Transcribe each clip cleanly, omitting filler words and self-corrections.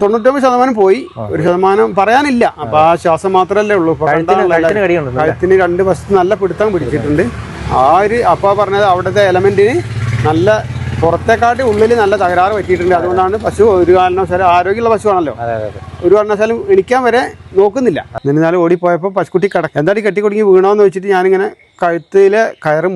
99% പോയി, 1% പറയാനില്ല. അപ്പൊ ആ ശ്വാസം മാത്രമല്ലേ ഉള്ളൂ. കഴുത്തിന് 2 വശത്ത് നല്ല പിടുത്തം പിടിച്ചിട്ടുണ്ട്. അപ്പൊ പറഞ്ഞത് അവിടുത്തെ എലമെന്റിന് നല്ല പുറത്തെക്കാട്ടി ഉള്ളിൽ നല്ല തകരാറ് പറ്റിയിട്ടുണ്ട്. അതുകൊണ്ടാണ് പശു ഒരു കാരണവശാലും ആരോഗ്യമുള്ള പശുവാണല്ലോ, ഒരു കാരണവശാലും എണിക്കാൻ വരെ നോക്കുന്നില്ല. എന്നിരുന്നാലും ഓടിപ്പോയപ്പോൾ പശുക്കുട്ടി എന്തായാലും കെട്ടിക്കൊടുങ്ങി വീണോന്ന് വെച്ചിട്ട് ഞാനിങ്ങനെ കഴുത്തിലെ കയറ്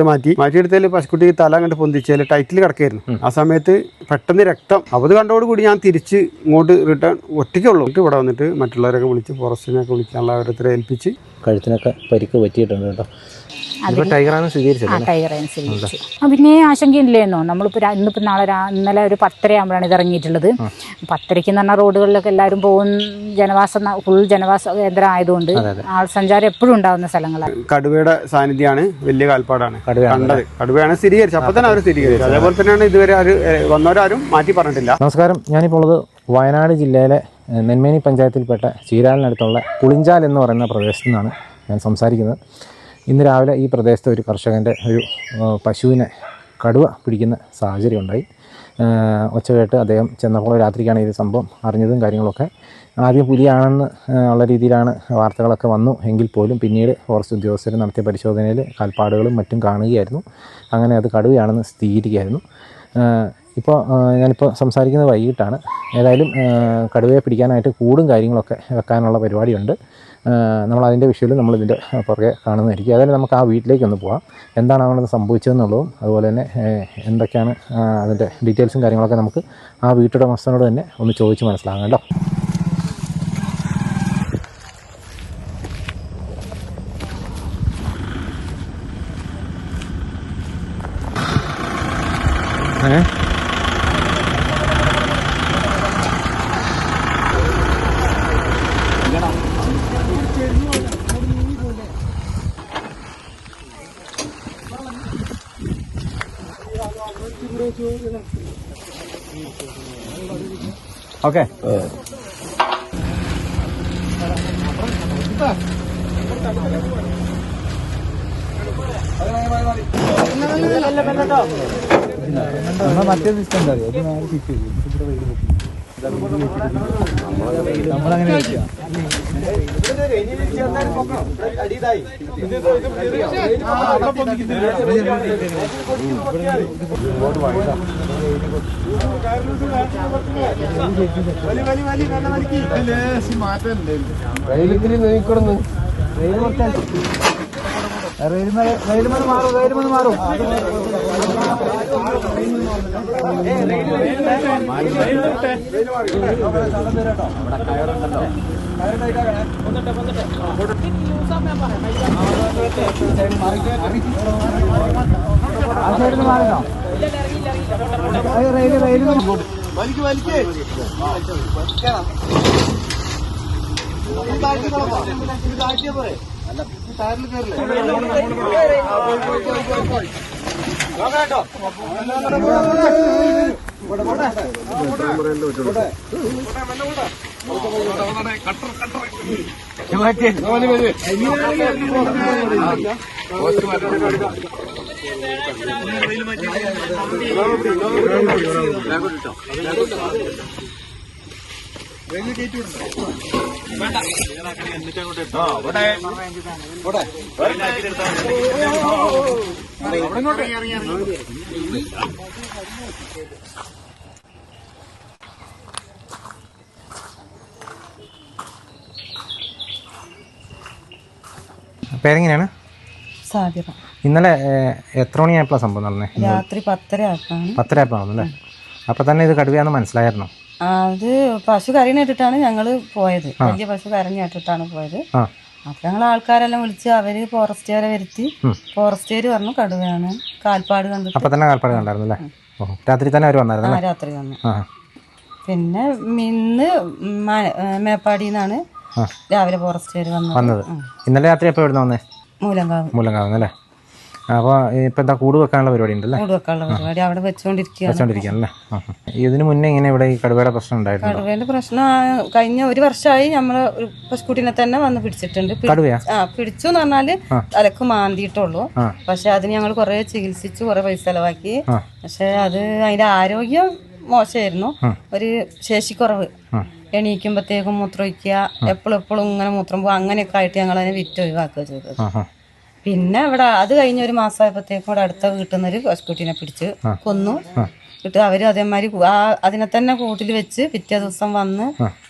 മാറ്റിയെടുത്തതിൽ പശുക്കുട്ടി തല അങ്ങോട്ട് പൊന്തിച്ചതിൽ ടൈറ്റിൽ കിടക്കായിരുന്നു. ആ സമയത്ത് പെട്ടെന്ന് രക്തം. അപ്പോൾ കണ്ടോടുകൂടി ഞാൻ തിരിച്ച് ഇങ്ങോട്ട് റിട്ടേൺ ഒറ്റയ്ക്കുള്ളൂ. ഇവിടെ വന്നിട്ട് മറ്റുള്ളവരൊക്കെ വിളിച്ച് ഫോറസ്റ്റിനെയൊക്കെ വിളിക്കാനുള്ള ഓരോരുത്തരെ ഏൽപ്പിച്ച് കഴുത്തിനൊക്കെ പരിക്ക് പറ്റിയിട്ടുണ്ട് കേട്ടോ. പിന്നെ ആശങ്കയില്ലേന്നോ. നമ്മളിപ്പോൾ ഇന്നിപ്പോൾ ഇന്നലെ ഒരു 10:30 ആകുമ്പോഴാണ് ഇത് ഇറങ്ങിയിട്ടുള്ളത്. 10:30 എന്ന് പറഞ്ഞാൽ റോഡുകളിലൊക്കെ എല്ലാവരും പോകും. ഫുൾ ജനവാസ കേന്ദ്രം ആയതുകൊണ്ട് ആൾ സഞ്ചാരം എപ്പോഴും ഉണ്ടാകുന്ന സ്ഥലങ്ങളാണ്. കടുവയുടെ സാന്നിധ്യമാണ്, വലിയ കാൽപ്പാടാണ് കണ്ടത്. കടുവയാണ് സ്ഥിരീകരിച്ചത്, അപ്പോൾ തന്നെ അവർ സ്ഥിരീകരിച്ചു. അതേപോലെ തന്നെയാണ് ഇതുവരെ വന്നവരാരും മാറ്റി പറഞ്ഞിട്ടില്ല. നമസ്കാരം, ഞാനിപ്പോൾ ഉള്ളത് വയനാട് ജില്ലയിലെ നെന്മേനി പഞ്ചായത്തിൽപ്പെട്ട ചീരാലിനടുത്തുള്ള പുളിഞ്ചാൽ എന്ന് പറയുന്ന പ്രദേശത്തു നിന്നാണ് ഞാൻ സംസാരിക്കുന്നത്. ഇന്ന് രാവിലെ ഈ പ്രദേശത്തെ ഒരു കർഷകൻ്റെ ഒരു പശുവിനെ കടുവ പിടിക്കുന്ന സാഹചര്യം ഉണ്ടായി. ഒച്ച കേട്ട് അദ്ദേഹം ചെന്നപ്പോൾ രാത്രിക്കാണ് ഈ സംഭവം അറിഞ്ഞതും കാര്യങ്ങളൊക്കെ. ആദ്യം പുലിയാണെന്ന് ഉള്ള രീതിയിലാണ് വാർത്തകളൊക്കെ വന്നു എങ്കിൽ പോലും പിന്നീട് ഫോറസ്റ്റ് ഉദ്യോഗസ്ഥർ നടത്തിയ പരിശോധനയിൽ കാൽപ്പാടുകളും മറ്റും കാണുകയായിരുന്നു. അങ്ങനെ അത് കടുവയാണെന്ന് സ്ഥിരീകരിക്കുകയായിരുന്നു. ഇപ്പോൾ ഞാനിപ്പോൾ സംസാരിക്കുന്നത് വൈകിട്ടാണ്. ഏതായാലും കടുവയെ പിടിക്കാനായിട്ട് കൂടും കാര്യങ്ങളൊക്കെ വെക്കാനുള്ള പരിപാടിയുണ്ട്. നമ്മളതിൻ്റെ വിഷയം നമ്മളിതിൻ്റെ പുറകെ കാണുന്നതായിരിക്കും. ഏതായാലും നമുക്ക് ആ വീട്ടിലേക്കൊന്ന് പോകാം. എന്താണ് അവിടെ സംഭവിച്ചതെന്നുള്ളതും അതുപോലെ തന്നെ എന്തൊക്കെയാണ് അതിൻ്റെ ഡീറ്റെയിൽസും കാര്യങ്ങളൊക്കെ നമുക്ക് ആ വീട്ടുടമസ്ഥനോട് തന്നെ ഒന്ന് ചോദിച്ച് മനസ്സിലാകാം കേട്ടോ. ഓക്കെ, മറ്റേ ഡിസ്റ്റൻസ് അറിയോ? അത് നേരെ ഫിറ്റ് ചെയ്യും. നമ്മളങ്ങനെ വെക്കുക. മാറും. പേരെങ്ങനെയാണ്? സാധ്യത. ഇന്നലെ എത്ര മണിയായപ്പോഴാണ് സംഭവം നടന്നത്? രാത്രി 10:30 ആയപ്പോഴാണല്ലേ? അപ്പോൾ തന്നെ ഇത് കടുവയാണെന്ന് മനസ്സിലായിരുന്നു? അത് പശു കരഞ്ഞിട്ടിട്ടാണ് ഞങ്ങൾ പോയത്. വലിയ പശു കരഞ്ഞിട്ടിട്ടാണ് പോയത്. അപ്പൊ ഞങ്ങൾ ആൾക്കാരെല്ലാം വിളിച്ച് അവര് ഫോറസ്റ്റുകാരെ വരുത്തി. ഫോറസ്റ്റുകാര് പറഞ്ഞു കടുവയാണ്, കാൽപ്പാട് കണ്ടു. അപ്പൊ തന്നെ കാൽപ്പാട് കണ്ടായിരുന്നല്ലേ? രാത്രി തന്നെ അവർ വന്നായിരുന്നു? രാത്രി വന്നു. പിന്നെ ഇന്ന് മേപ്പാടിന്നാണ് രാവിലെ ഫോറസ്റ്റുകാർ വന്നത്. ഇന്നലെ രാത്രി എപ്പോൾ എവിടെ വന്നേ? മൂലങ്കാവ് അല്ലേ? അപ്പോൾ ഇപ്പം എന്താ കൂട് വെക്കാനുള്ള പരിപാടി ഉണ്ടല്ലേ? കൂട് വെക്കാനുള്ള പരിപാടി അവിടെ വെച്ചോണ്ടിരിക്കുകയാണല്ലേ? ഇതിന് മുന്നേ ഇങ്ങനെ ഇവിടെ ഈ കടുവയുടെ പ്രശ്നം ഉണ്ടായിരുന്നു? കടുവേന്റെ പ്രശ്നം കഴിഞ്ഞ 1 വർഷമായി നമ്മള് പശുക്കുട്ടിനെ തന്നെ വന്ന് പിടിച്ചിട്ടുണ്ട്. പിടിച്ചു എന്ന് പറഞ്ഞാല് തലക്ക് മാന്തിയിട്ടുള്ളൂ. പക്ഷെ അതിന് ഞങ്ങൾ കുറെ ചികിത്സിച്ചു, കുറെ പൈസ ചെലവാക്കി. പക്ഷെ അത് അതിന്റെ ആരോഗ്യം മോശമായിരുന്നു. ഒരു ശേഷിക്കുറവ്, എണീക്കുമ്പോഴത്തേക്കും മൂത്രമൊഴിക്കുക, എപ്പോഴും ഇങ്ങനെ മൂത്രം പോകുക, അങ്ങനെയൊക്കെ ആയിട്ട് ഞങ്ങൾ അതിനെ വിറ്റ് ഒഴിവാക്കുക ചെയ്തത്. പിന്നെ ഇവിടെ അത് കഴിഞ്ഞ ഒരു മാസമായപ്പോഴത്തേക്കും ഇവിടെ അടുത്ത വീട്ടിൽ നിന്നൊരു പശുക്കുട്ടീനെ പിടിച്ച് കൊന്നു. എന്നിട്ട് അവര് അതേമാതിരി അതിനെ തന്നെ കൂട്ടിൽ വെച്ച് പിറ്റേ ദിവസം വന്ന്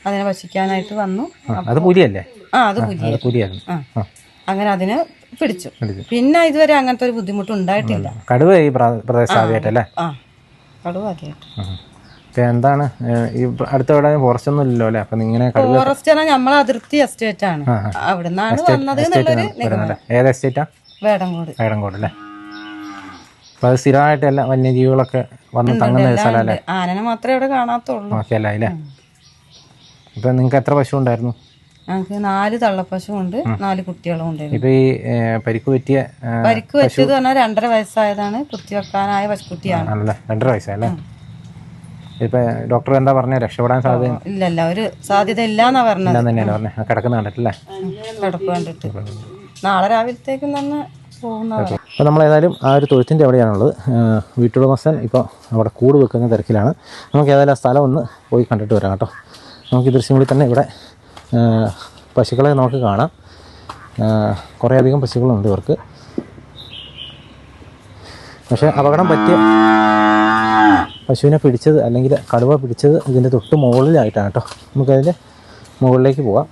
അതിനെ ഭക്ഷിക്കാനായിട്ട് വന്നു. അത് പുലിയല്ലേ? അത് പുലിയായിരുന്നു. അങ്ങനെ അതിനെ പിടിച്ചു. പിന്നെ ഇതുവരെ അങ്ങനത്തെ ഒരു ബുദ്ധിമുട്ട് ഉണ്ടായിട്ടില്ല. കടുവ ഈ പ്രദേശത്ത് ആദ്യമായിട്ടല്ലേ? കടുവ ആദ്യമായിട്ട്. എന്താണ് ഈ അടുത്ത ഫോറസ്റ്റ് ഒന്നും ഇല്ലല്ലോ അല്ലേ? അപ്പൊ ഇങ്ങനെ ഫോറസ്റ്റ് പറഞ്ഞാൽ നമ്മളെ അതിർത്തി എസ്റ്റേറ്റ് ആണ്, അവിടുന്നാണ് വന്നത് എന്നുള്ളൊരു നിഗമനം. ഏത് എസ്റ്റേറ്റാ? വേടങ്കോട് അല്ലേ? അപ്പൊ അത് സ്ഥിരമായിട്ട് എല്ലാ വന്യജീവികളൊക്കെ വന്ന് തങ്ങുന്ന സ്ഥലമല്ലേ? ആനനെ മാത്രമേ ഇവിടെ കാണാത്തുള്ളൂ. ഓക്കെയല്ലേ അല്ലേ? ഇപ്പൊ നിങ്ങൾക്ക് എത്ര പശു ഉണ്ടായിരുന്നു? ഞങ്ങൾക്ക് 4 തള്ളപ്പശു ഉണ്ട്, 4 കുട്ടികളും ഉണ്ട്. ഇപ്പൊ ഈ പരിക്ക് പറ്റിയത് പറഞ്ഞാൽ 2.5 വയസ്സായതാണ്, കുത്തിവെക്കാനായ പശുക്കുട്ടിയാണ്. 2.5 വയസ്സല്ലേ? ഇപ്പൊ ഡോക്ടർ എന്താ പറഞ്ഞ രക്ഷപ്പെടാൻ സാധ്യത? ഇല്ലല്ല, ഒരു സാധ്യത ഇല്ലാന്നാ പറഞ്ഞത്. തന്നെയാണ് പറഞ്ഞത്. കിടക്കുന്ന കണ്ടിട്ടല്ലേ? കിടപ്പ് കണ്ടിട്ട് നാളെ രാവിലത്തേക്കും തന്നെ പോകുന്നതാണ്. അപ്പോൾ നമ്മൾ ഏതായാലും ആ ഒരു തൊഴുത്തിൻ്റെ എവിടെയാണുള്ളത്. വീട്ടുടമസ്ഥൻ ഇപ്പോൾ അവിടെ കൂട് വെക്കുന്ന തിരക്കിലാണ്. നമുക്ക് ഏതായാലും ആ സ്ഥലം ഒന്ന് പോയി കണ്ടിട്ട് വരാം കേട്ടോ. നമുക്ക് ഈ ദൃശ്യങ്ങളിൽ തന്നെ ഇവിടെ പശുക്കളെ നമുക്ക് കാണാം. കുറേയധികം പശുക്കളുണ്ട് ഇവർക്ക്. പക്ഷേ അപകടം പറ്റിയ പശുവിനെ പിടിച്ചത് അല്ലെങ്കിൽ കടുവ പിടിച്ചത് ഇതിൻ്റെ തൊട്ട് മുകളിലായിട്ടാണ് കേട്ടോ. നമുക്കതിൻ്റെ മുകളിലേക്ക് പോവാം.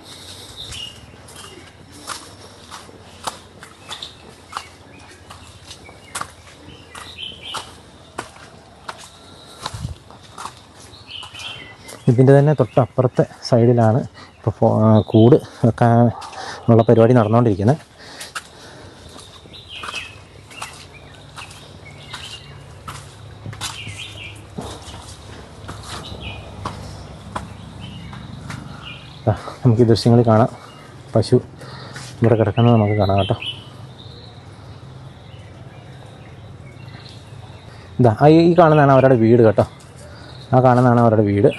ഇതിൻ്റെ തന്നെ തൊട്ടപ്പുറത്തെ സൈഡിലാണ് ഇപ്പോൾ കൂട് വെക്കാനുള്ള പരിപാടി നടന്നുകൊണ്ടിരിക്കുന്നത്. നമുക്ക് ഈ ദൃശ്യങ്ങളിൽ കാണാം. പശു ഇവിടെ കിടക്കുന്നത് നമുക്ക് കാണാം കേട്ടോ. ഇതാ ഈ കാണുന്നതാണ് അവരുടെ വീട് കേട്ടോ. ആ കാണുന്നതാണ് അവരുടെ വീട്.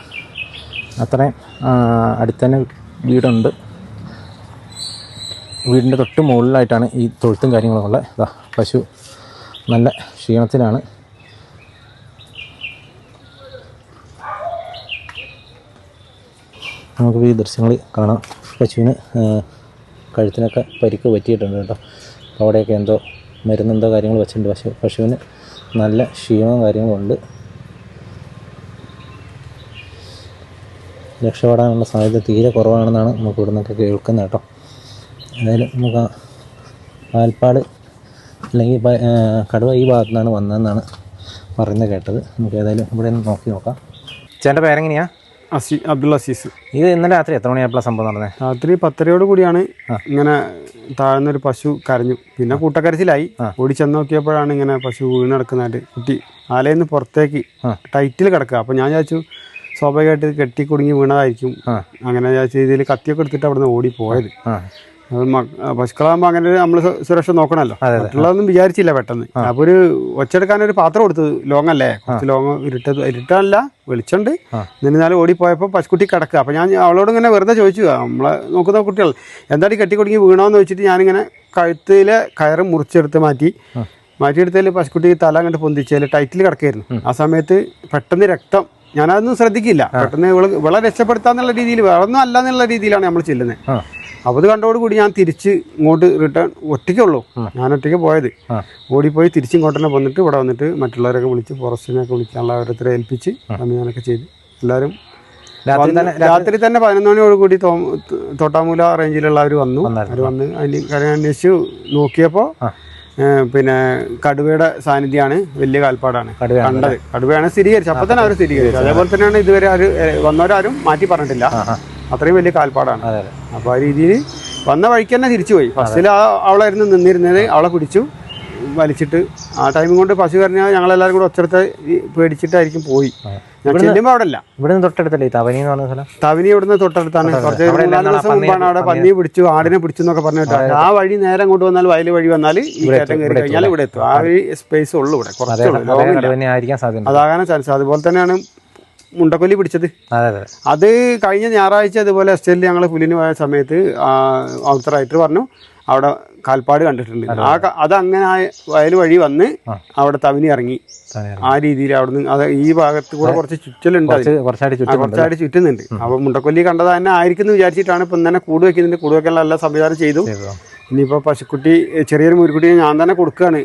അത്രയും അടുത്ത് തന്നെ വീടുണ്ട്. വീടിൻ്റെ തൊട്ട് മുകളിലായിട്ടാണ് ഈ തൊഴുത്തും കാര്യങ്ങളൊക്കെ ഉള്ളത്. ഇതാ പശു നല്ല ക്ഷീണത്തിലാണ്. നമുക്ക് ഈ ദൃശ്യങ്ങളിൽ കാണാം. പശുവിന് കഴുത്തിനൊക്കെ പരിക്ക് പറ്റിയിട്ടുണ്ട് കേട്ടോ. അപ്പോൾ അവിടെയൊക്കെ എന്തോ മരുന്നെന്തോ കാര്യങ്ങൾ വെച്ചിട്ടുണ്ട്. പശുവിന് നല്ല ക്ഷീണവും കാര്യങ്ങളുണ്ട്. രക്ഷപ്പെടാനുള്ള സാധ്യത തീരെ കുറവാണെന്നാണ് നമുക്ക് ഇവിടെ നിന്നൊക്കെ കേൾക്കുന്നത് കേട്ടോ. എന്തായാലും നമുക്ക് പാൽപ്പാട് അല്ലെങ്കിൽ കടുവ ഈ ഭാഗത്തു നിന്നാണ് വന്നതെന്നാണ് പറയുന്നത് കേട്ടത്. നമുക്ക് ഏതായാലും ഇവിടെ നിന്ന് നോക്കി നോക്കാം. ചേട്ടൻ്റെ പേരെങ്ങനെയാണ്? അബ്ദുൾ അസീസ്. ഇത് ഇന്നലെ രാത്രി എത്ര മണിയായപ്പോഴാണ് സംഭവം നടന്നത്? രാത്രി 10:30 കൂടിയാണ് ഇങ്ങനെ താഴ്ന്നൊരു പശു കരഞ്ഞു. പിന്നെ കൂട്ടക്കരച്ചിലായി. ഓടി ചെന്ന് നോക്കിയപ്പോഴാണ് ഇങ്ങനെ പശു വീണ് കിടക്കുന്നതായിട്ട്. കുട്ടി ആലയിൽ നിന്ന് പുറത്തേക്ക് ടൈറ്റിൽ കിടക്കുക. അപ്പോൾ ഞാൻ വിചാരിച്ചു സ്വാഭാവികമായിട്ട് കെട്ടി കുടുങ്ങി വീണതായിരിക്കും. അങ്ങനെ രീതിയിൽ കത്തിയൊക്കെ എടുത്തിട്ട് അവിടെ നിന്ന് ഓടിപ്പോയത്. പശുക്കളാകുമ്പോൾ അങ്ങനെ നമ്മൾ സുരക്ഷ നോക്കണമല്ലോ. മറ്റുള്ളതൊന്നും വിചാരിച്ചില്ല പെട്ടെന്ന്. അപ്പോൾ ഒരു ഒച്ചെടുക്കാനൊരു പാത്രം കൊടുത്തു. ലോങ് അല്ലേ, കുറച്ച് ലോങ് ഇരുട്ടല്ല, വെളിച്ചുണ്ട്. എന്നിരുന്നാലും ഓടിപ്പോയപ്പോൾ പശുക്കുട്ടി കിടക്കുക. അപ്പോൾ ഞാൻ അവളോട് ഇങ്ങനെ വെറുതെ ചോദിച്ചു, നമ്മളെ നോക്കുന്ന കുട്ടികൾ എന്തായാലും കെട്ടി കുടുങ്ങി വീണോന്ന് വെച്ചിട്ട് ഞാനിങ്ങനെ കഴുത്തിലെ കയറ് മുറിച്ചെടുത്ത് മാറ്റിയെടുത്തതിൽ പശുക്കുട്ടി തല അങ്ങോട്ട് പൊന്തിച്ചതിൽ ടൈറ്റിൽ കിടക്കുകയായിരുന്നു. ആ സമയത്ത് പെട്ടെന്ന് രക്തം, ഞാനതൊന്നും ശ്രദ്ധിക്കില്ല. പെട്ടെന്ന് ഇവളെ രക്ഷപ്പെടുത്താന്നുള്ള രീതിയിൽ, വേറൊന്നും അല്ല എന്നുള്ള രീതിയിലാണ് നമ്മൾ ചെല്ലുന്നത്. അപ്പോൾ അത് കണ്ടോടുകൂടി ഞാൻ തിരിച്ച് ഇങ്ങോട്ട് റിട്ടേൺ ഒറ്റയ്ക്കുള്ളൂ. ഞാൻ ഒറ്റയ്ക്ക് പോയത്. ഓടിപ്പോയി തിരിച്ചിങ്ങോട്ട് തന്നെ വന്നിട്ട് ഇവിടെ വന്നിട്ട് മറ്റുള്ളവരൊക്കെ വിളിച്ച് ഫോറസ്റ്റിനെയൊക്കെ വിളിക്കാനുള്ള ഓരോരുത്തരെ ഏൽപ്പിച്ച് ഞാനൊക്കെ ചെയ്ത് എല്ലാവരും രാത്രി തന്നെ 11 മണിയോടുകൂടി തോട്ടാമൂല റേഞ്ചിലുള്ളവർ വന്നു. അവർ വന്ന് അതിന് കാര്യം അന്വേഷിച്ച് നോക്കിയപ്പോൾ പിന്നെ കടുവയുടെ സാന്നിധ്യമാണ്, വലിയ കാൽപ്പാടാണ് കണ്ടത്. കടുവയാണ് സ്ഥിരീകരിച്ചത്. അപ്പോൾ തന്നെ അവർ സ്ഥിരീകരിച്ചു. അതേപോലെ തന്നെയാണ് ഇതുവരെ വന്നവരാരും മാറ്റി പറഞ്ഞിട്ടില്ല. അത്രയും വലിയ കാൽപ്പാടാണ്. അപ്പോൾ ആ രീതിയിൽ വന്ന വഴിക്ക് തന്നെ തിരിച്ചു പോയി. ഫസ്റ്റിൽ അവളായിരുന്നു നിന്നിരുന്നത്. അവളെ പിടിച്ചു വലിച്ചിട്ട് ആ ടൈം കൊണ്ട് പശു കരഞ്ഞാൽ ഞങ്ങളെല്ലാവരും കൂടെ ഒച്ചെടുത്ത് പേടിച്ചിട്ടായിരിക്കും പോയി. ഞാൻ ചെല്ലുമ്പോൾ അവിടെ അല്ല, ഇവിടുന്ന് തൊട്ടടുത്തല്ലേ തവനി എന്ന് പറഞ്ഞ സ്ഥലം? തവനി ഇവിടുന്ന് തൊട്ടടുത്താണ്. കുറച്ച് 4 ദിവസം മുമ്പാണ് അവിടെ പന്നിയെ പിടിച്ചു, ആടിനെ പിടിച്ചു എന്നൊക്കെ പറഞ്ഞിട്ട്. ആ വഴി നേരെ അങ്ങോട്ട് വന്നാൽ വയൽ വഴി വന്നാൽ ഈ കയറ്റം കയറി കഴിഞ്ഞാൽ ഇവിടെ എത്തും. ആ ഒരു സ്പേസ് ഉള്ളൂ ഇവിടെ, കുറച്ചുള്ളൂ. അതാകാനാണ് ചാൻസ്. അതുപോലെ തന്നെയാണ് മുണ്ടക്കൊല്ലി പിടിച്ചത്. അത് കഴിഞ്ഞ ഞായറാഴ്ച അതുപോലെ എസ്റ്റേറ്റിൽ ഞങ്ങൾ പുലിന് പോയ സമയത്ത് അവിടുത്തെ റൈറ്റർ പറഞ്ഞു അവിടെ കാൽപ്പാട് കണ്ടിട്ടുണ്ട്. അതങ്ങനെ ആ വയൽ വഴി വന്ന് അവിടെ തവിനി ഇറങ്ങി ആ രീതിയിൽ അവിടുന്ന് അത് ഈ ഭാഗത്ത് കൂടെ കുറച്ച് ചുറ്റലുണ്ട്, കുറച്ചായിട്ട് ചുറ്റുന്നുണ്ട്. അപ്പോൾ മുണ്ടക്കൊല്ലി കണ്ടത് തന്നെ ആയിരിക്കും എന്ന് വിചാരിച്ചിട്ടാണ് ഇപ്പം തന്നെ കൂട് വെക്കുന്നുണ്ട്. കൂട് വെക്കാനുള്ള എല്ലാ സംവിധാനം ചെയ്തു. ഇനിയിപ്പോൾ പശുക്കുട്ടി ചെറിയൊരു മുരുക്കുട്ടി ഞാൻ തന്നെ കൊടുക്കുകയാണ്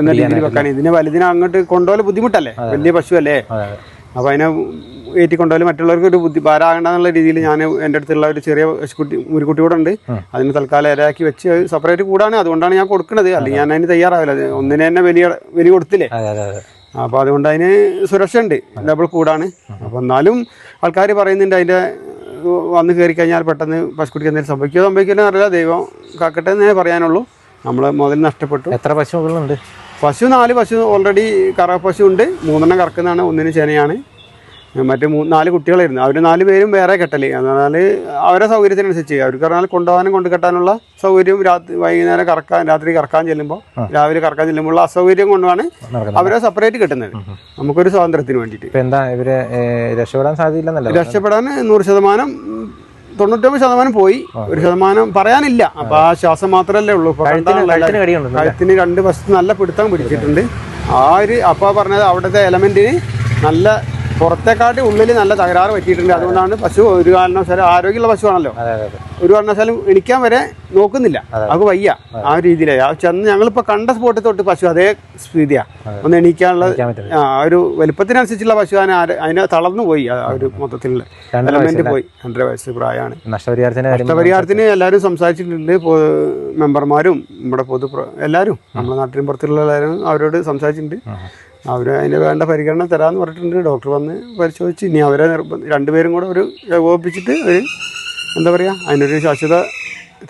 എന്ന രീതിയിൽ വെക്കാൻ. ഇതിനെ വലുതിനെ അങ്ങോട്ട് കൊണ്ടുപോകൽ ബുദ്ധിമുട്ടല്ലേ, വലിയ പശു അല്ലേ. അപ്പോൾ അതിനെ ഏറ്റിക്കൊണ്ടുപോലും മറ്റുള്ളവർക്ക് ഒരു ഭാരമാകണ്ടെന്നുള്ള രീതിയിൽ ഞാൻ എൻ്റെ അടുത്തുള്ള ഒരു ചെറിയ മുരുക്കുട്ടി കൂടെ ഉണ്ട്. അതിന് തൽക്കാലം ഇരയാക്കി വെച്ച് സെപ്പറേറ്റ് കൂടാണ്. അതുകൊണ്ടാണ് ഞാൻ കൊടുക്കുന്നത്. അല്ലെങ്കിൽ ഞാൻ അതിന് തയ്യാറാവില്ല. ഒന്നിനെ തന്നെ വലിയ കൊടുത്തില്ലേ. അപ്പോൾ അതുകൊണ്ട് അതിന് സുരക്ഷ ഉണ്ട്, ഡബിൾ കൂടാണ്. അപ്പോൾ എന്നാലും ആൾക്കാർ പറയുന്നുണ്ട് അതിൻ്റെ വന്ന് കയറി കഴിഞ്ഞാൽ പെട്ടെന്ന് പശുക്കുട്ടിക്ക് എന്തെങ്കിലും സംഭവിക്കില്ല അറിയില്ല. ദൈവം കാക്കട്ടെ എന്നേ പറയാനുള്ളൂ. നമ്മൾ മുതൽ നഷ്ടപ്പെട്ടു. എത്ര പശുക്കളുണ്ട്? പശു 4 പശു ഓൾറെഡി കറ പശു ഉണ്ട്. 3 കറക്കുന്നതാണ്, 1 ശനയാണ്. മറ്റേ 4 കുട്ടികളായിരുന്നു. അവർ 4 പേരും വേറെ കെട്ടല്. എന്നാൽ അവരെ സൗകര്യത്തിനനുസരിച്ച് അവർക്ക് പറഞ്ഞാൽ കൊണ്ടുപോകാനും കൊണ്ട് കെട്ടാനുള്ള സൗകര്യം വൈകുന്നേരം രാത്രി കറക്കാൻ ചെല്ലുമ്പോൾ രാവിലെ കറക്കാൻ ചെല്ലുമ്പോൾ അസൗകര്യം കൊണ്ടാണ് അവരെ സെപ്പറേറ്റ് കെട്ടുന്നത്, നമുക്കൊരു സ്വാതന്ത്ര്യത്തിന് വേണ്ടിയിട്ട്. എന്താ ഇവരെ രക്ഷപ്പെടാൻ സാധ്യതയില്ലെന്നല്ല? രക്ഷപ്പെടാൻ 100%, 99% പോയി. 1% പറയാനില്ല. അപ്പൊ ആ ശ്വാസം മാത്രമല്ലേ ഉള്ളൂ. കഴുത്തിന് 2 വശത്ത് നല്ല പിടുത്തം പിടിച്ചിട്ടുണ്ട്. അപ്പൊ പറഞ്ഞത് അവിടുത്തെ എലമെന്റിന് നല്ല പുറത്തെക്കാട്ടി ഉള്ളിൽ നല്ല തകരാറ് പറ്റിയിട്ടുണ്ട്. അതുകൊണ്ടാണ് പശു ഒരു കാരണവശാലും ആരോഗ്യമുള്ള പശുവാണല്ലോ, ഒരു കാരണവശാലും എണിക്കാൻ വരെ നോക്കുന്നില്ല. അത് വയ്യ ആ രീതിയിലായി. ആ ചെന്ന് ഞങ്ങളിപ്പോൾ കണ്ട സ്പോട്ടിൽ തൊട്ട് പശു അതേ സ്ഥിതിയാ. ഒന്ന് എണീക്കാനുള്ള ഒരു വലുപ്പത്തിനനുസരിച്ചുള്ള പശു അതിനെ തളർന്നു പോയി. ആ ഒരു മൊത്തത്തിലുള്ള എലമെന്റ് പോയി. 2.5 വയസ്സ് പ്രായമാണ്. നഷ്ടപരിഹാരത്തിന് എല്ലാവരും സംസാരിച്ചിട്ടുണ്ട്. മെമ്പർമാരും നമ്മുടെ എല്ലാവരും നമ്മുടെ നാട്ടിലും പുറത്തുള്ള എല്ലാവരും അവരോട് സംസാരിച്ചിട്ടുണ്ട്. അവർ അതിന് വേണ്ട പരിഗണന തരാമെന്ന് പറഞ്ഞിട്ടുണ്ട്. ഡോക്ടർ വന്ന് പരിശോധിച്ച് ഇനി അവരെ 2 പേരും കൂടെ ഒരു ഏകോപിപ്പിച്ചിട്ട് ഒരു എന്താ പറയുക അതിനൊരു ശാശ്വത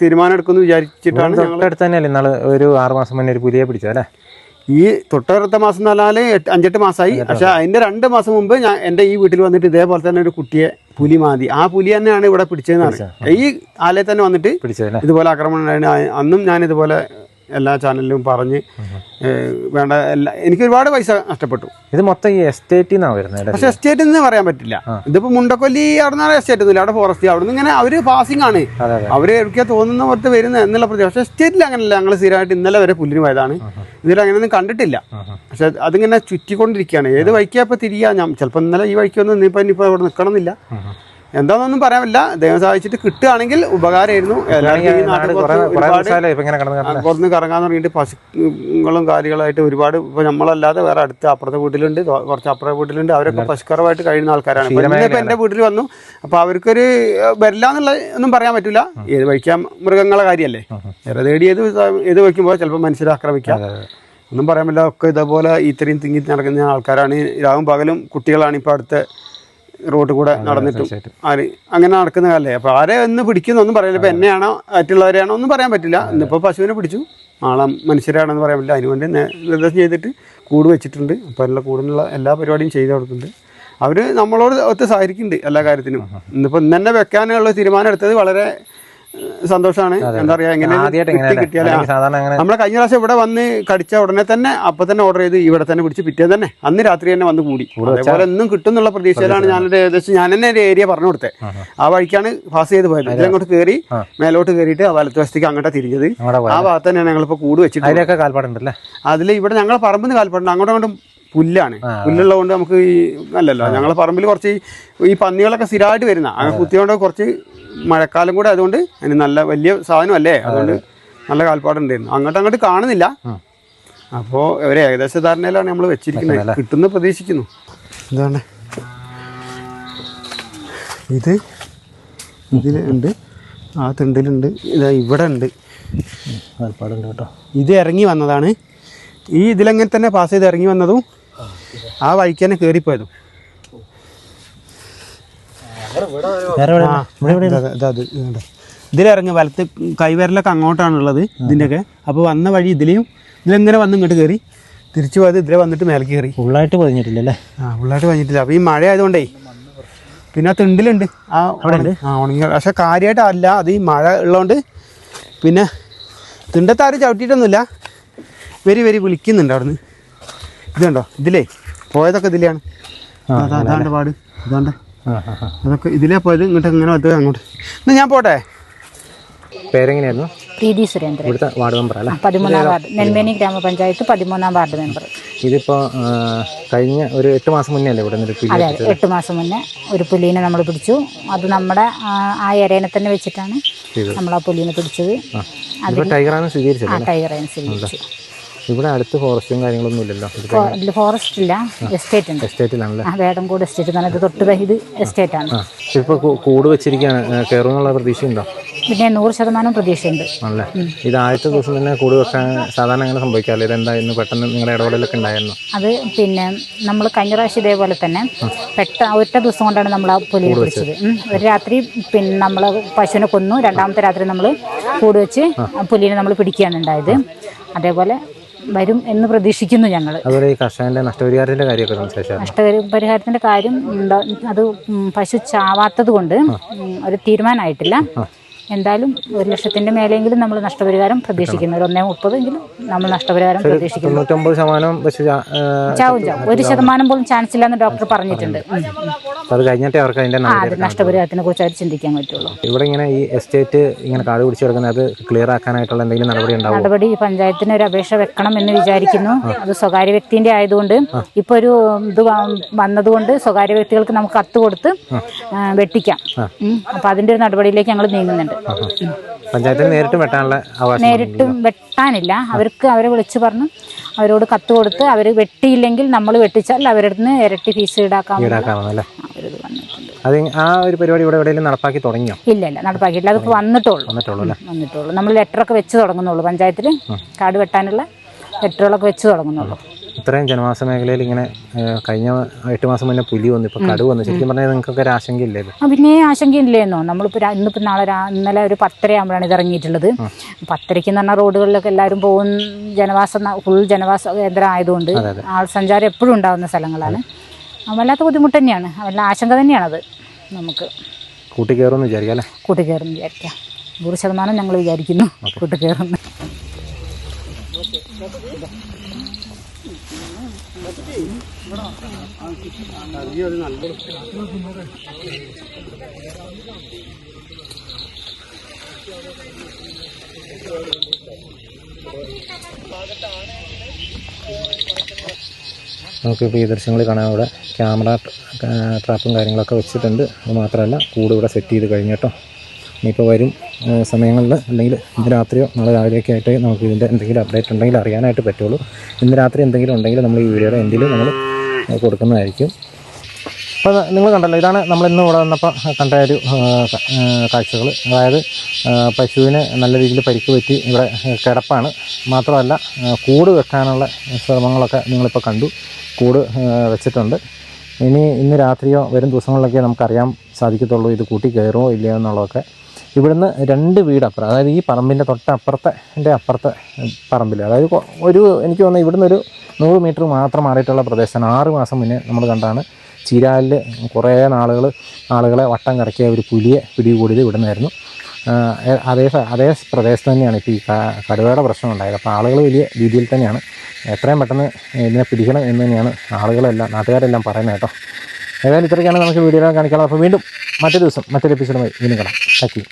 തീരുമാനം എടുക്കുമെന്ന് വിചാരിച്ചിട്ടാണ്. തൊട്ടടുത്ത് തന്നെയല്ലേ ഇന്നാൾ ഒരു 6 മാസം മുന്നേ ഒരു പുലിയെ പിടിച്ചതല്ലേ? ഈ തൊട്ടടുത്ത മാസം എന്ന് പറഞ്ഞാൽ 5-8 മാസമായി. പക്ഷെ അതിൻ്റെ 2 മാസം മുമ്പ് ഞാൻ എൻ്റെ ഈ വീട്ടിൽ വന്നിട്ട് ഇതേപോലെ തന്നെ ഒരു കുട്ടിയെ പുലി മാന്തി. ആ പുലി തന്നെയാണ് ഇവിടെ പിടിച്ചതെന്നാണ്. ഈ ആലയിൽ തന്നെ വന്നിട്ട് ഇതുപോലെ ആക്രമണം ഉണ്ടായിരുന്നു. അന്നും ഞാൻ ഇതുപോലെ എല്ലാ ചാനലിലും പറഞ്ഞ് വേണ്ട എനിക്ക് ഒരുപാട് പൈസ നഷ്ടപ്പെട്ടു. ഇത് മൊത്തം ഈ എസ്റ്റേറ്റിൽ നിന്നാണ് വരുന്നത്. പക്ഷെ എസ്റ്റേറ്റിൽ നിന്ന് പറയാൻ പറ്റില്ല. ഇതിപ്പോൾ മുണ്ടക്കൊല്ലി അവിടെ നിന്നാണ് എസ്റ്റേറ്റ് ഒന്നുമില്ല, അവിടെ ഫോറസ്റ്റ്. അവിടെ നിന്ന് ഇങ്ങനെ അവർ പാസിംഗ് ആണ്, അവർ എവിടേക്കാ തോന്നുന്ന പുറത്ത് വരുന്നത് എന്നുള്ള പ്രതി. പക്ഷെ എസ്റ്റേറ്റിൽ അങ്ങനെയല്ല. ഞങ്ങൾ സ്ഥിരമായിട്ട് ഇന്നലെ വരെ പുല്ലിന് പോയതാണ്. ഇതിൽ അങ്ങനെയൊന്നും കണ്ടിട്ടില്ല. പക്ഷെ അതിങ്ങനെ ചുറ്റിക്കൊണ്ടിരിക്കുകയാണ്. ഏത് വഴിക്കാപ്പോൾ തിരിയാ. ഞാൻ ചിലപ്പോൾ ഇന്നലെ ഈ വഴിക്കൊന്നും ഇനിയിപ്പോൾ അവിടെ നിൽക്കണമെന്നില്ല. എന്താണെന്നൊന്നും പറയാനില്ല. ദൈവം സഹായിച്ചിട്ട് കിട്ടുകയാണെങ്കിൽ ഉപകാരമായിരുന്നു. പുറത്ത് കറങ്ങാൻ തുടങ്ങിയിട്ട് പശുക്കളും കാര്യങ്ങളായിട്ട് ഒരുപാട് ഇപ്പോൾ നമ്മളല്ലാതെ വേറെ അടുത്ത് അപ്പുറത്തെ വീട്ടിലുണ്ട്, കുറച്ച് അപ്പുറത്തെ വീട്ടിലുണ്ട്. അവരൊക്കെ പശുക്കറവായിട്ട് കഴിയുന്ന ആൾക്കാരാണ്. ഇപ്പം എൻ്റെ വീട്ടിൽ വന്നു. അപ്പോൾ അവർക്കൊരു വരില്ല എന്നുള്ള ഒന്നും പറയാൻ പറ്റില്ല. ഏത് വയ്ക്കാൻ മൃഗങ്ങളെ കാര്യമല്ലേ. വേറെ തേടി ഏത് വയ്ക്കുമ്പോൾ ചിലപ്പോൾ മനുഷ്യരെ ആക്രമിക്കാം, ഒന്നും പറയാൻ പറ്റില്ല. ഒക്കെ ഇതേപോലെ ഇത്രയും തിങ്ങി നടക്കുന്ന ആൾക്കാരാണ്. രാവും പകലും കുട്ടികളാണ് ഇപ്പോൾ അടുത്ത റോഡ് കൂടെ നടന്നിട്ടും അങ്ങനെ നടക്കുന്ന കാലല്ലേ. അപ്പോൾ ആരെ ഒന്ന് പിടിക്കുന്നൊന്നും പറയാനില്ല. ഇപ്പോൾ എന്നെയാണോ മറ്റുള്ളവരെയാണോ ഒന്നും പറയാൻ പറ്റില്ല. ഇന്നിപ്പോൾ പശുവിനെ പിടിച്ചു, നാളെ മനുഷ്യരാണെന്ന് പറയാൻ പറ്റില്ല. അതിനുവേണ്ടി നിർദ്ദേശം ചെയ്തിട്ട് കൂട് വെച്ചിട്ടുണ്ട്. അപ്പോൾ എല്ലാ കൂടിനുള്ള എല്ലാ പരിപാടിയും ചെയ്ത് കൊടുക്കുന്നുണ്ട്. അവർ നമ്മളോട് ഒത്ത് സഹകരിക്കുന്നുണ്ട് എല്ലാ കാര്യത്തിനും. ഇന്നിപ്പോൾ ഇന്ന് തന്നെ വെക്കാനുള്ള തീരുമാനം എടുത്തത് വളരെ സന്തോഷമാണ്. എന്താ പറയാ, എങ്ങനെ കിട്ടിയാൽ നമ്മളെ കഴിഞ്ഞ പ്രാവശ്യം ഇവിടെ വന്ന് കടിച്ച ഉടനെ തന്നെ അപ്പൊ തന്നെ ഓർഡർ ചെയ്ത് ഇവിടെ തന്നെ പിടിച്ച് പിറ്റേ തന്നെ അന്ന് രാത്രി തന്നെ വന്ന് കൂടി. അതേപോലെ ഒന്നും കിട്ടും എന്നുള്ള പ്രതീക്ഷയിലാണ് ഞാനൊരു ഏകദേശം ഞാൻ തന്നെ ഒരു ഏരിയ പറഞ്ഞു കൊടുത്തത്. ആ വഴിക്കാണ് പാസ് ചെയ്ത് പോയത്. ഇതിലങ്ങോട്ട് കയറി മേലോട്ട് കയറിയിട്ട് വലത്ത് വശത്തേക്ക് അങ്ങോട്ടാ തിരിഞ്ഞത്. ആ ഭാഗത്ത് തന്നെയാണ് ഞങ്ങളിപ്പോൾ കൂട് വെച്ചിട്ട്. അതിൽ ഇവിടെ ഞങ്ങളെ പറമ്പിൽ നിന്ന് കാൽപ്പാടുണ്ട്. അങ്ങോട്ടും പുല്ലാണ്. പുല്ലുള്ളത് കൊണ്ട് നമുക്ക് ഈ അല്ലല്ലോ. ഞങ്ങളെ പറമ്പിൽ കുറച്ച് ഈ പന്നികളൊക്കെ സ്ഥിരമായിട്ട് വരുന്ന അങ്ങനെ കുത്തിയോണ്ട് കുറച്ച് മഴക്കാലം കൂടെ ആയതുകൊണ്ട് അതിന് നല്ല വലിയ സാധനമല്ലേ, അതുകൊണ്ട് നല്ല കാൽപ്പാടുണ്ടായിരുന്നു. അങ്ങോട്ട് കാണുന്നില്ല. അപ്പോൾ ഒരു ഏകദേശ ധാരണയിലാണ് നമ്മൾ വെച്ചിരിക്കുന്നത്. കിട്ടുന്ന പ്രതീക്ഷിക്കുന്നു. എന്താണ് ഇതിലുണ്ട്, ആ തിണ്ടിലുണ്ട്, ഇതാ ഇവിടെ ഉണ്ട് കാൽപ്പാടുണ്ട് കേട്ടോ. ഇത് ഇറങ്ങി വന്നതാണ്. ഈ ഇതിലെങ്ങനെ തന്നെ പാസ് ചെയ്ത് ഇറങ്ങി വന്നതും ആ വഴിക്ക് തന്നെ കയറിപ്പോയതും. ഇതിലിറങ്ങി വലത്ത് കൈവിരലൊക്കെ അങ്ങോട്ടാണുള്ളത് ഇതിൻ്റെയൊക്കെ. അപ്പോൾ വന്ന വഴി ഇതിലെങ്ങനെ വന്ന് ഇങ്ങോട്ട് കയറി തിരിച്ചു പോയത് ഇതിലെ വന്നിട്ട് മേലേക്ക് കയറി. ഫുള്ളായിട്ട് പതിഞ്ഞിട്ടില്ലല്ലേ? ഫുള്ളായിട്ട് പതിഞ്ഞിട്ടില്ല. അപ്പോൾ ഈ മഴ ആയതുകൊണ്ടേ പിന്നെ ആ തിണ്ടിലുണ്ട് ഉണങ്ങി. പക്ഷെ കാര്യമായിട്ട് അല്ല, അത് ഈ മഴ ഉള്ളതുകൊണ്ട്. പിന്നെ തിണ്ടത്ത് ആരും ചവിട്ടിയിട്ടൊന്നുമില്ല. വരി വിളിക്കുന്നുണ്ട് അവിടുന്ന്. ഇതുണ്ടോ ഇതിലേ പോയതൊക്കെ ഇതിലെയാണ്. അതാണ്ട് പാട് ഇതാണ്ട് അതൊക്കെ ഇതിലേ പോയത്. ഇങ്ങോട്ട് ഇങ്ങനെ അങ്ങോട്ട്. എന്നാ ഞാൻ പോട്ടെ. പേരെങ്ങനെയായിരുന്നു? പ്രീതി സുരേന്ദ്രൻ. ഇവിടുത്തെ വാർഡ് മെമ്പർ അല്ലേ? 13ാം വാർഡ്, നെന്മേനി ഗ്രാമപഞ്ചായത്ത് 13ാം വാർഡ് മെമ്പർ. ഇതിപ്പോൾ കഴിഞ്ഞ ഒരു 8 മാസം മുന്നേ അല്ലേ ഇവിടെ നിന്ന്? അതെ, 8 മാസം മുന്നേ ഒരു പുലീനെ നമ്മൾ പിടിച്ചു. അത് നമ്മുടെ ആ എരേനെ തന്നെ വെച്ചിട്ടാണ് നമ്മൾ ആ പുലീനെ പിടിച്ചത്. ടൈഗറാണ് സ്വീകരിച്ചത്. ടൈഗറാണ് സ്വീകരിച്ചു. ഇവിടെ അടുത്ത് ഫോറസ്റ്റും കാര്യങ്ങളൊന്നും ഇല്ലല്ലോ? ഫോറസ്റ്റ് ഇല്ല, എസ്റ്റേറ്റ് ഉണ്ട്. എസ്റ്റേറ്റിലാണല്ലേ? വേടംകൂട് എസ്റ്റേറ്റ് എന്ന് പറഞ്ഞത് തൊട്ട് ഇത് എസ്റ്റേറ്റ് ആണ്. ഇപ്പോൾ കൂട് വെച്ചിരിക്കുകയാണ്, കയറുമെന്നുള്ള പ്രതീക്ഷയുണ്ടോ? പിന്നെ 100% പ്രതീക്ഷയുണ്ട്. ആണല്ലേ? ഇത് ആദ്യത്തെ ദിവസം തന്നെ കൂട് വെക്കാൻ സാധാരണ അങ്ങനെ സംഭവിക്കാറില്ല? ഇതെന്താ ഇന്ന് പെട്ടെന്ന് നിങ്ങളുടെ ഇടപെടലൊക്കെ ഉണ്ടായിരുന്നു? അത് പിന്നെ നമ്മൾ കഴിഞ്ഞ പ്രാവശ്യം ഇതേപോലെ തന്നെ ഒറ്റ ദിവസം കൊണ്ടാണ് നമ്മൾ ആ പുലിയെ പിടിച്ചത്. ഒരു രാത്രി പിന്നെ നമ്മൾ പശുവിനെ കൊന്നു, രണ്ടാമത്തെ രാത്രി നമ്മൾ കൂട് വെച്ച് പുലിനെ നമ്മൾ പിടിക്കുകയാണ് ഉണ്ടായത്. അതേപോലെ വരും എന്ന് പ്രതീക്ഷിക്കുന്നു ഞങ്ങൾ. അതുപോലെ ഈ കർഷകന്റെ നഷ്ടപരിഹാരത്തിന്റെ കാര്യമൊക്കെ സംസാരിച്ചാൽ? നഷ്ടപരിഹാരത്തിന്റെ കാര്യം അത് പശു ചാവാത്തത് കൊണ്ട് ഒരു തീരുമാനമായിട്ടില്ല. എന്തായാലും 1,00,000 മേലെങ്കിലും നമ്മൾ നഷ്ടപരിഹാരം പ്രതീക്ഷിക്കുന്നു. 1.30 എങ്കിലും നമ്മൾ നഷ്ടപരിഹാരം പ്രതീക്ഷിക്കുന്നു. 99% ചാവും. 1% പോലും ചാൻസ് ഇല്ലെന്ന് ഡോക്ടർ പറഞ്ഞിട്ടുണ്ട്. അത് കഴിഞ്ഞിട്ടേ അവർക്ക് അതിന്റെ നഷ്ടപരിഹാരത്തിനെ കുറിച്ച് അവർ ചിന്തിക്കാൻ പറ്റുള്ളൂ. ഇവിടെ ഇങ്ങനെ ഈ എസ്റ്റേറ്റ് ഇങ്ങനെ കാട് പിടിച്ച് കിടക്കുന്നത് അത് ക്ലിയർ ആക്കാനായിട്ടുള്ള എന്തെങ്കിലും നടപടി ഉണ്ടാവും? നടപടി പഞ്ചായത്തിന് ഒരു അപേക്ഷ വെക്കണം എന്ന് വിചാരിക്കുന്നു. അത് സ്വകാര്യ വ്യക്തിന്റെ ആയതുകൊണ്ട് ഇപ്പൊ ഒരു ഇത് വന്നതുകൊണ്ട് സ്വകാര്യ വ്യക്തികൾക്ക് നമുക്ക് കത്ത് കൊടുത്ത് വെട്ടിക്കാം. അപ്പൊ അതിന്റെ ഒരു നടപടിയിലേക്ക് ഞങ്ങൾ നീങ്ങുന്നുണ്ട്. പഞ്ചായത്തിന് നേരിട്ട് വെട്ടാനുള്ള അവകാശം? നേരിട്ട് വെട്ടാനില്ല. അവരെ വിളിച്ചു പറഞ്ഞു അവരോട് കത്ത് കൊടുത്ത് അവർ വെട്ടിയില്ലെങ്കിൽ നമ്മൾ വെട്ടിച്ചാൽ അവരുടെ നിന്ന് ഇരട്ടി ഫീസ് ഈടാക്കാമല്ലേ? അത് ആ ഒരു പരിപാടി ഇവിടെ എവിടെയെങ്കിലും നടപ്പാക്കി തുടങ്ങിയോ? ഇല്ല, നടപ്പാക്കിയിട്ടില്ല. അത് വന്നിട്ടുള്ളൂ. നമ്മൾ ലെറ്ററൊക്കെ വെച്ച് തുടങ്ങുന്നുള്ളൂ. പഞ്ചായത്തിൽ കാട് വെട്ടാനുള്ള ലെറ്ററുകളൊക്കെ വെച്ച് തുടങ്ങുന്നുള്ളൂ. ഇത്രയും ജനവാസ മേഖലയിൽ ഇങ്ങനെ കഴിഞ്ഞ 8 മാസം മുന്നേ പുലി വന്നു, ഇപ്പോൾ കടുവ വന്നു. ശരിക്കും പറഞ്ഞാൽ നിങ്ങൾക്കൊക്കെ ഒരു ആശങ്കയില്ലേ? പിന്നെ ആശങ്കയില്ലേന്നോ? നമ്മളിപ്പോൾ ഇന്നിപ്പോൾ ഇന്നലെ ഒരു 10:30 ആകുമ്പോഴാണ് ഇത് ഇറങ്ങിയിട്ടുള്ളത്. 10:30 എന്ന് പറഞ്ഞാൽ റോഡുകളിലൊക്കെ എല്ലാവരും പോകും. ഫുൾ ജനവാസ കേന്ദ്രം ആയതുകൊണ്ട് ആൾ സഞ്ചാരം എപ്പോഴും ഉണ്ടാകുന്ന സ്ഥലങ്ങളാണ്. വല്ലാത്ത ബുദ്ധിമുട്ട് തന്നെയാണ്, വല്ല ആശങ്ക തന്നെയാണത്. നമുക്ക് കൂട്ടിക്കയറുമെന്ന് വിചാരിക്കാം അല്ലേ? കൂട്ടിക്കയറുമെന്ന് വിചാരിക്കാം. 100% ഞങ്ങൾ വിചാരിക്കുന്നു കൂട്ടിക്കയറുന്നു. നമുക്കിപ്പോൾ ഈ ദൃശ്യങ്ങൾ കാണാൻ ഇവിടെ ക്യാമറ ട്രാപ്പും കാര്യങ്ങളൊക്കെ വെച്ചിട്ടുണ്ട്. അത് മാത്രമല്ല കൂട് ഇവിടെ സെറ്റ് ചെയ്ത് കഴിഞ്ഞിട്ടോ. ഇനിയിപ്പോൾ വരും സമയങ്ങളിൽ അല്ലെങ്കിൽ ഇന്ന് രാത്രിയോ നാളെ രാവിലെയൊക്കെ ആയിട്ട് നമുക്ക് ഇതിൻ്റെ എന്തെങ്കിലും അപ്ഡേറ്റ് ഉണ്ടെങ്കിൽ അറിയാനായിട്ട് പറ്റുള്ളൂ. ഇന്ന് രാത്രി എന്തെങ്കിലും ഉണ്ടെങ്കിൽ നമ്മൾ ഈ വീഡിയോയുടെ എൻഡിൽ നമ്മൾ കൊടുക്കുന്നതായിരിക്കും. അപ്പോൾ നിങ്ങൾ കണ്ടല്ലോ, ഇതാണ് നമ്മളിന്ന് ഇവിടെ വന്നപ്പോൾ കണ്ട ഒരു കാഴ്ചകൾ. അതായത് പശുവിന് നല്ല രീതിയിൽ പരിക്ക് പറ്റി ഇവിടെ കിടപ്പാണ്. മാത്രമല്ല കൂട് വെക്കാനുള്ള ശ്രമങ്ങളൊക്കെ നിങ്ങളിപ്പോൾ കണ്ടു. കൂട് വെച്ചിട്ടുണ്ട്. ഇന്ന് രാത്രിയോ വരും ദിവസങ്ങളിലൊക്കെ നമുക്കറിയാൻ സാധിക്കത്തുള്ളൂ ഇത് കൂട്ടി കയറുമോ ഇല്ലയോ എന്നുള്ളതൊക്കെ. ഇവിടുന്ന് 2 വീടപ്പുറം, അതായത് ഈ പറമ്പിൻ്റെ അപ്പുറത്തെ പറമ്പിൽ, അതായത് എനിക്ക് തോന്നുന്നു ഇവിടുന്ന് ഒരു 100 മീറ്റർ മാത്രം മാറിയിട്ടുള്ള പ്രദേശമാണ്. 6 മാസം മുന്നേ നമ്മൾ കണ്ടാണ് ചീരാലിൽ കുറേ ആളുകളെ വട്ടം കറക്കിയ ഒരു പുലിയെ പിടികൂടിയത് ഇവിടെ നിന്നായിരുന്നു. അതേ പ്രദേശത്ത് തന്നെയാണ് ഇപ്പോൾ ഈ കടുവയുടെ പ്രശ്നം ഉണ്ടായത്. അപ്പോൾ ആളുകൾ വലിയ രീതിയിൽ തന്നെയാണ് എത്രയും പെട്ടെന്ന് ഇതിനെ പിടിക്കണം എന്ന് തന്നെയാണ് നാട്ടുകാരെല്ലാം പറയുന്നത് കേട്ടോ. ഏതായാലും ഇത്രയൊക്കെയാണ് നമുക്ക് വീഡിയോയിൽ കാണിക്കാനുള്ളത്. അപ്പോൾ വീണ്ടും മറ്റൊരു ദിവസം മറ്റൊരു എപ്പിസോഡുമായി വീണ്ടും കാണാം. Thank you.